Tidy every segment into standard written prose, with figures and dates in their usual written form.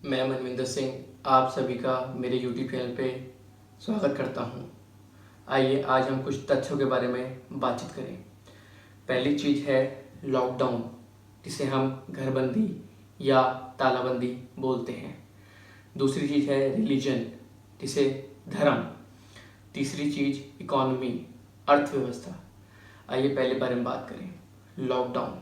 मैं मनविंदर सिंह आप सभी का मेरे YouTube चैनल पे स्वागत करता हूँ। आइए आज हम कुछ तथ्यों के बारे में बातचीत करें। पहली चीज़ है लॉकडाउन, जिसे हम घरबंदी या तालाबंदी बोलते हैं। दूसरी चीज़ है रिलीजन, जिसे धर्म। तीसरी चीज़ इकोनॉमी, अर्थव्यवस्था। आइए पहले बारे में बात करें लॉकडाउन।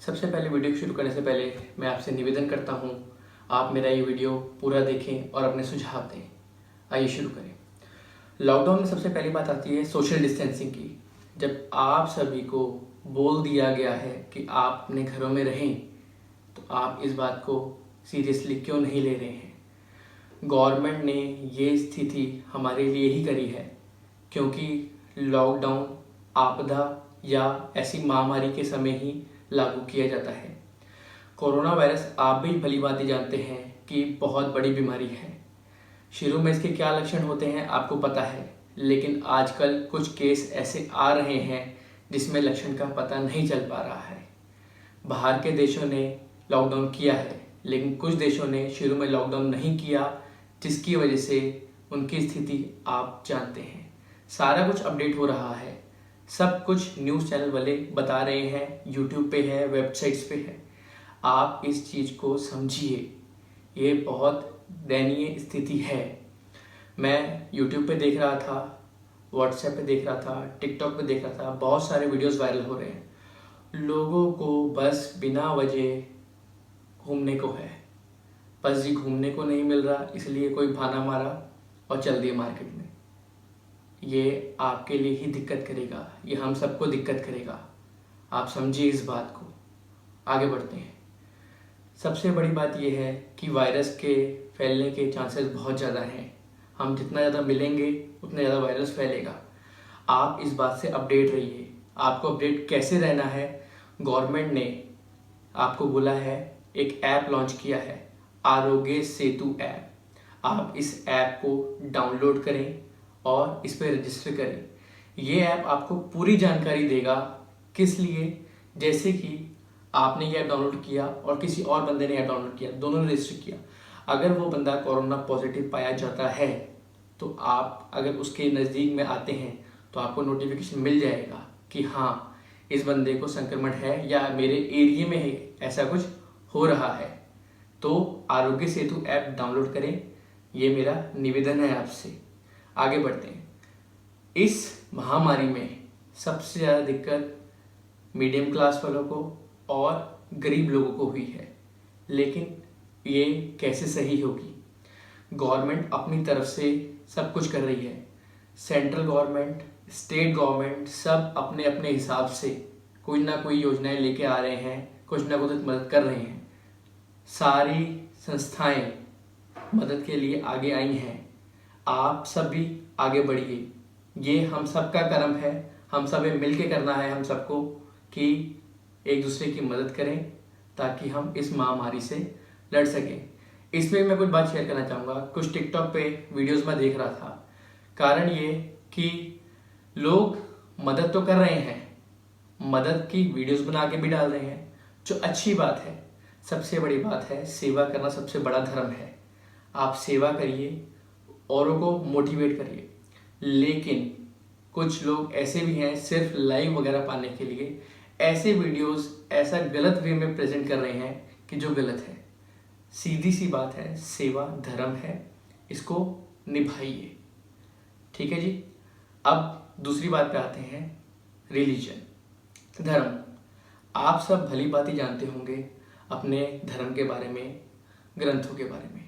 सबसे पहले वीडियो शुरू करने से पहले मैं आपसे निवेदन करता हूँ आप मेरा ये वीडियो पूरा देखें और अपने सुझाव दें। आइए शुरू करें। लॉकडाउन में सबसे पहली बात आती है सोशल डिस्टेंसिंग की। जब आप सभी को बोल दिया गया है कि आप अपने घरों में रहें, तो आप इस बात को सीरियसली क्यों नहीं ले रहे हैं? गवर्नमेंट ने ये स्थिति हमारे लिए ही करी है, क्योंकि लॉकडाउन आपदा या ऐसी महामारी के समय ही लागू किया जाता है। कोरोना वायरस आप भी भली भांति जानते हैं कि बहुत बड़ी बीमारी है। शुरू में इसके क्या लक्षण होते हैं आपको पता है, लेकिन आजकल कुछ केस ऐसे आ रहे हैं जिसमें लक्षण का पता नहीं चल पा रहा है। बाहर के देशों ने लॉकडाउन किया है, लेकिन कुछ देशों ने शुरू में लॉकडाउन नहीं किया, जिसकी वजह से उनकी स्थिति आप जानते हैं। सारा कुछ अपडेट हो रहा है, सब कुछ न्यूज़ चैनल वाले बता रहे हैं, यूट्यूब पे है, वेबसाइट्स पे है। आप इस चीज़ को समझिए, ये बहुत दयनीय स्थिति है। मैं यूट्यूब पे देख रहा था, व्हाट्सएप पे देख रहा था, टिकटॉक पे देख रहा था, बहुत सारे वीडियोस वायरल हो रहे हैं। लोगों को बस बिना वजह घूमने को है, बस जी घूमने को नहीं मिल रहा, इसलिए कोई बहाना मारा और चल दिए मार्केट में। ये आपके लिए ही दिक्कत करेगा, ये हम सबको दिक्कत करेगा। आप समझिए इस बात को। आगे बढ़ते हैं। सबसे बड़ी बात यह है कि वायरस के फैलने के चांसेस बहुत ज़्यादा हैं। हम जितना ज़्यादा मिलेंगे उतना ज़्यादा वायरस फैलेगा। आप इस बात से अपडेट रहिए। आपको अपडेट कैसे रहना है? गवर्नमेंट ने आपको बोला है, एक ऐप लॉन्च किया है, आरोग्य सेतु ऐप। आप इस ऐप को डाउनलोड करें और इस पर रजिस्टर करें। ये ऐप आपको पूरी जानकारी देगा। किस लिए? जैसे कि आपने ये ऐप डाउनलोड किया और किसी और बंदे ने ऐप डाउनलोड किया, दोनों ने रजिस्टर किया। अगर वो बंदा कोरोना पॉजिटिव पाया जाता है, तो आप अगर उसके नज़दीक में आते हैं तो आपको नोटिफिकेशन मिल जाएगा कि हाँ, इस बंदे को संक्रमण है या मेरे एरिया में है, ऐसा कुछ हो रहा है। तो आरोग्य सेतु ऐप डाउनलोड करें, ये मेरा निवेदन है आपसे। आगे बढ़ते हैं। इस महामारी में सबसे ज़्यादा दिक्कत मीडियम क्लास वालों को और गरीब लोगों को हुई है, लेकिन ये कैसे सही होगी? गवर्नमेंट अपनी तरफ से सब कुछ कर रही है। सेंट्रल गवर्नमेंट, स्टेट गवर्नमेंट सब अपने अपने हिसाब से कोई ना कोई योजनाएं लेके आ रहे हैं, कुछ ना कुछ मदद कर रहे हैं। सारी संस्थाएं मदद के लिए आगे आई हैं। आप सब भी आगे बढ़िए। ये हम सबका कर्म है, हम सब मिल के करना है हम सबको कि एक दूसरे की मदद करें, ताकि हम इस महामारी से लड़ सकें। इसमें मैं कुछ बात शेयर करना चाहूँगा। कुछ टिकटॉक पे वीडियोस में देख रहा था। कारण ये कि लोग मदद तो कर रहे हैं, मदद की वीडियोस बना के भी डाल रहे हैं, जो अच्छी बात है। सबसे बड़ी बात है, सेवा करना सबसे बड़ा धर्म है। आप सेवा करिए, औरों को मोटिवेट करिए। लेकिन कुछ लोग ऐसे भी हैं, सिर्फ लाइक वगैरह पाने के लिए ऐसे वीडियोस ऐसा गलत वे में प्रेजेंट कर रहे हैं कि जो गलत है। सीधी सी बात है, सेवा धर्म है, इसको निभाइए। ठीक है जी। अब दूसरी बात पे आते हैं, रिलीजन, धर्म। आप सब भली भांति जानते होंगे अपने धर्म के बारे में, ग्रंथों के बारे में।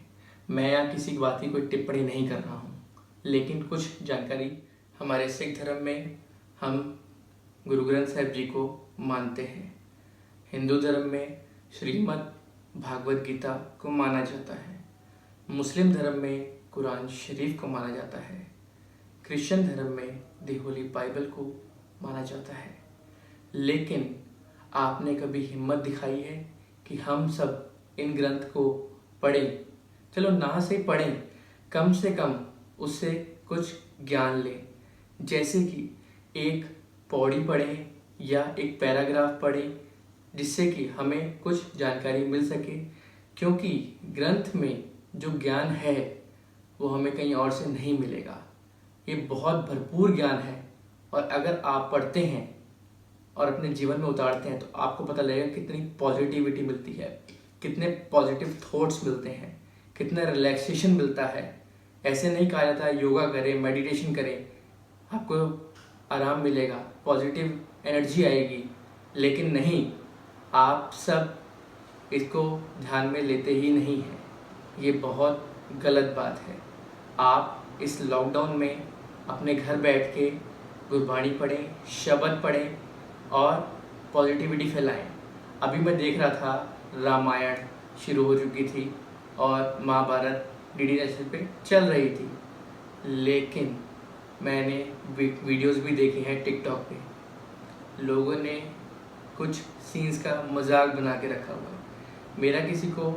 मैं यहाँ किसी की बात की कोई टिप्पणी नहीं कर रहा हूँ, लेकिन कुछ जानकारी हमारे सिख धर्म में हम गुरु ग्रंथ साहिब जी को मानते हैं। हिंदू धर्म में श्रीमद् भागवत गीता को माना जाता है। मुस्लिम धर्म में कुरान शरीफ को माना जाता है। क्रिश्चियन धर्म में दी होली बाइबल को माना जाता है। लेकिन आपने कभी हिम्मत दिखाई है कि हम सब इन ग्रंथ को पढ़ें? चलो ना से पढ़ें, कम से कम उससे कुछ ज्ञान लें। जैसे कि एक पौड़ी पढ़ें या एक पैराग्राफ पढ़ें, जिससे कि हमें कुछ जानकारी मिल सके, क्योंकि ग्रंथ में जो ज्ञान है वो हमें कहीं और से नहीं मिलेगा। ये बहुत भरपूर ज्ञान है और अगर आप पढ़ते हैं और अपने जीवन में उतारते हैं तो आपको पता लगेगा कितनी पॉजिटिविटी मिलती है, कितने पॉजिटिव थॉट्स मिलते हैं, कितना रिलैक्सेशन मिलता है। ऐसे नहीं कहा जाता है योगा करें, मेडिटेशन करें, आपको आराम मिलेगा, पॉजिटिव एनर्जी आएगी, लेकिन नहीं, आप सब इसको ध्यान में लेते ही नहीं हैं। ये बहुत गलत बात है। आप इस लॉकडाउन में अपने घर बैठ के गुरबाणी पढ़ें, शब्द पढ़ें और पॉजिटिविटी फैलाएं। अभी मैं देख रहा था रामायण शुरू हो चुकी थी और महाभारत डीडी नेशनल पे चल रही थी, लेकिन मैंने वीडियोस भी देखे हैं टिकटॉक पे, लोगों ने कुछ सीन्स का मजाक बना के रखा हुआ है। मेरा किसी को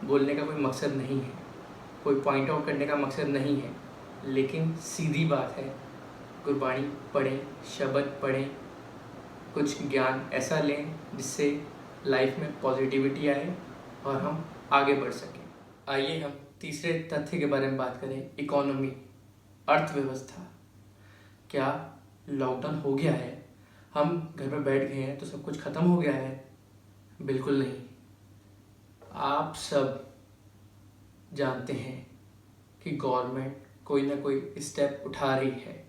बोलने का कोई मकसद नहीं है, कोई पॉइंट आउट करने का मकसद नहीं है, लेकिन सीधी बात है, गुरबाणी पढ़ें, शब्द पढ़ें, कुछ ज्ञान ऐसा लें जिससे लाइफ में पॉजिटिविटी आए और हम आगे बढ़ सकें। आइए हम तीसरे तथ्य के बारे में बात करें, इकोनॉमी, अर्थव्यवस्था। क्या लॉकडाउन हो गया है, हम घर में बैठ गए हैं तो सब कुछ खत्म हो गया है? बिल्कुल नहीं। आप सब जानते हैं कि गवर्नमेंट कोई ना कोई स्टेप उठा रही है,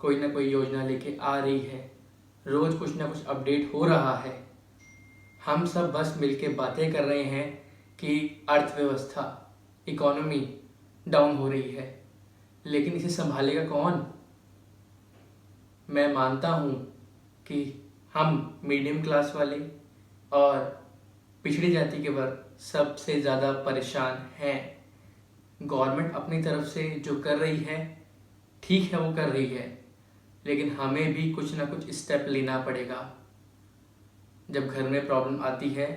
कोई ना कोई योजना लेके आ रही है, रोज कुछ ना कुछ अपडेट हो रहा है। हम सब बस मिलके बातें कर रहे हैं कि अर्थव्यवस्था, इकोनॉमी डाउन हो रही है, लेकिन इसे संभालेगा कौन? मैं मानता हूँ कि हम मीडियम क्लास वाले और पिछड़ी जाति के वर्ग सबसे ज़्यादा परेशान हैं। गवर्नमेंट अपनी तरफ से जो कर रही है ठीक है, वो कर रही है, लेकिन हमें भी कुछ ना कुछ स्टेप लेना पड़ेगा। जब घर में प्रॉब्लम आती है,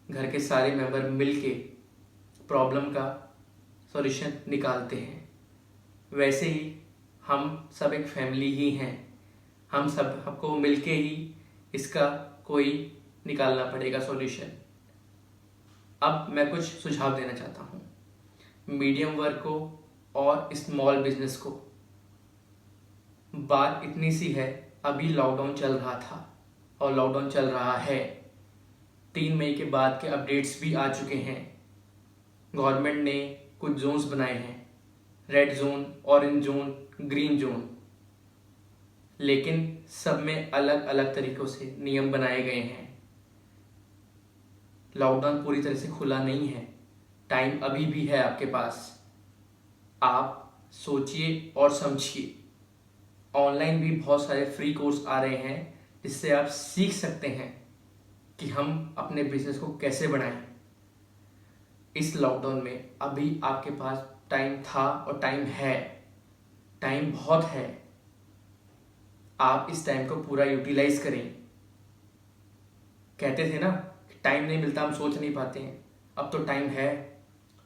घर के सारे मेंबर मिलके प्रॉब्लम का सॉल्यूशन निकालते हैं। वैसे ही हम सब एक फैमिली ही हैं, हम सब हमको मिलके ही इसका कोई निकालना पड़ेगा सॉल्यूशन। अब मैं कुछ सुझाव देना चाहता हूँ मीडियम वर्ग को और स्मॉल बिजनेस को। बात इतनी सी है, अभी लॉकडाउन चल रहा था और लॉकडाउन चल रहा है, 3 मई के बाद के अपडेट्स भी आ चुके हैं। गवर्नमेंट ने कुछ जोन्स बनाए हैं, red zone, orange zone, green zone, लेकिन सब में अलग अलग तरीक़ों से नियम बनाए गए हैं। लॉकडाउन पूरी तरह से खुला नहीं है, टाइम अभी भी है आपके पास। आप सोचिए और समझिए। ऑनलाइन भी बहुत सारे फ्री कोर्स आ रहे हैं जिससे आप सीख सकते हैं कि हम अपने बिजनेस को कैसे बढ़ाएं। इस लॉकडाउन में अभी आपके पास टाइम था और टाइम है, टाइम बहुत है। आप इस टाइम को पूरा यूटिलाइज करें। कहते थे ना, टाइम नहीं मिलता, हम सोच नहीं पाते हैं। अब तो टाइम है,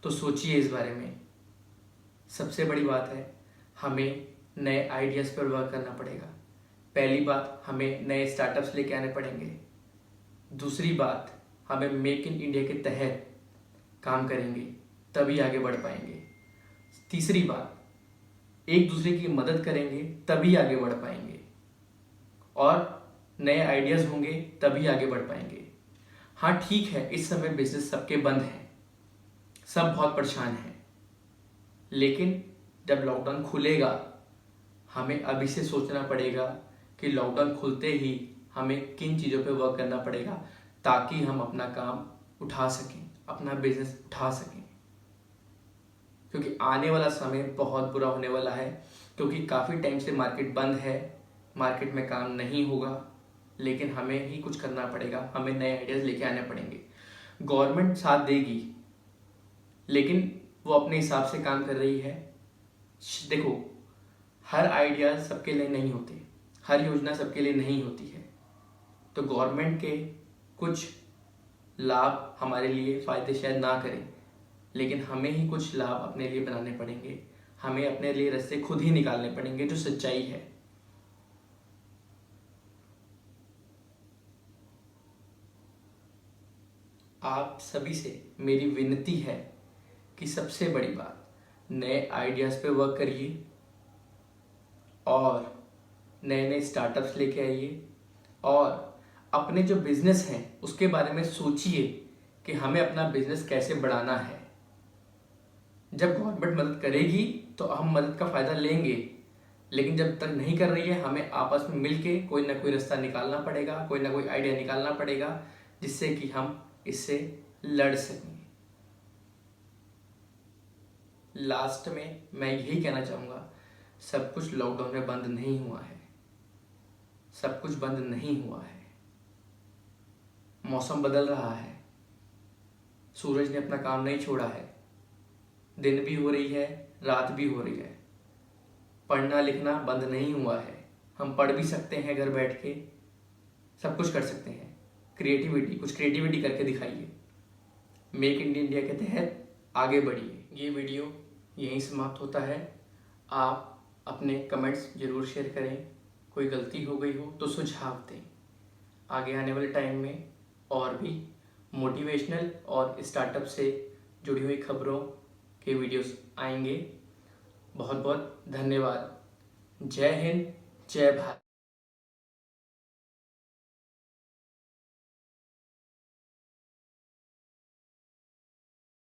तो सोचिए इस बारे में। सबसे बड़ी बात है, हमें नए आइडियाज़ पर वर्क करना पड़ेगा। पहली बात, हमें नए स्टार्टअप्स लेके आने पड़ेंगे। दूसरी बात, हमें मेक इन इंडिया के तहत काम करेंगे, तभी आगे बढ़ पाएंगे। तीसरी बात, एक दूसरे की मदद करेंगे तभी आगे बढ़ पाएंगे, और नए आइडियाज़ होंगे तभी आगे बढ़ पाएंगे। हाँ ठीक है, इस समय बिजनेस सबके बंद हैं, सब बहुत परेशान हैं, लेकिन जब लॉकडाउन खुलेगा, हमें अभी से सोचना पड़ेगा कि लॉकडाउन खुलते ही हमें किन चीज़ों पे वर्क करना पड़ेगा ताकि हम अपना काम उठा सकें, अपना बिजनेस उठा सकें। क्योंकि आने वाला समय बहुत बुरा होने वाला है, क्योंकि काफ़ी टाइम से मार्केट बंद है, मार्केट में काम नहीं होगा, लेकिन हमें ही कुछ करना पड़ेगा, हमें नए आइडियाज़ लेके आने पड़ेंगे। गवर्नमेंट साथ देगी, लेकिन वो अपने हिसाब से काम कर रही है। देखो, हर आइडिया सबके लिए नहीं होते, हर योजना सबके लिए नहीं होती है, तो गवर्नमेंट के कुछ लाभ हमारे लिए फ़ायदे शायद ना करें, लेकिन हमें ही कुछ लाभ अपने लिए बनाने पड़ेंगे, हमें अपने लिए रास्ते खुद ही निकालने पड़ेंगे, जो सच्चाई है। आप सभी से मेरी विनती है कि सबसे बड़ी बात, नए आइडियाज़ पे वर्क करिए और नए नए स्टार्टअप्स लेके आइए और अपने जो बिजनेस हैं उसके बारे में सोचिए कि हमें अपना बिजनेस कैसे बढ़ाना है। जब गवर्नमेंट मदद करेगी तो हम मदद का फ़ायदा लेंगे, लेकिन जब तक नहीं कर रही है हमें आपस में मिलके कोई ना कोई रास्ता निकालना पड़ेगा, कोई ना कोई आइडिया निकालना पड़ेगा जिससे कि हम इससे लड़ सकें। लास्ट में मैं यही कहना चाहूँगा, सब कुछ लॉकडाउन में बंद नहीं हुआ है, सब कुछ बंद नहीं हुआ है। मौसम बदल रहा है, सूरज ने अपना काम नहीं छोड़ा है, दिन भी हो रही है, रात भी हो रही है। पढ़ना लिखना बंद नहीं हुआ है, हम पढ़ भी सकते हैं घर बैठ के, सब कुछ कर सकते हैं। कुछ क्रिएटिविटी करके दिखाइए। मेक इन इंडिया के तहत आगे बढ़िए। ये वीडियो यहीं समाप्त होता है। आप अपने कमेंट्स ज़रूर शेयर करें, कोई गलती हो गई हो तो सुझाव दें। आगे आने वाले टाइम में और भी मोटिवेशनल और स्टार्टअप से जुड़ी हुई खबरों के वीडियोस आएंगे। बहुत बहुत धन्यवाद। जय हिंद, जय भारत।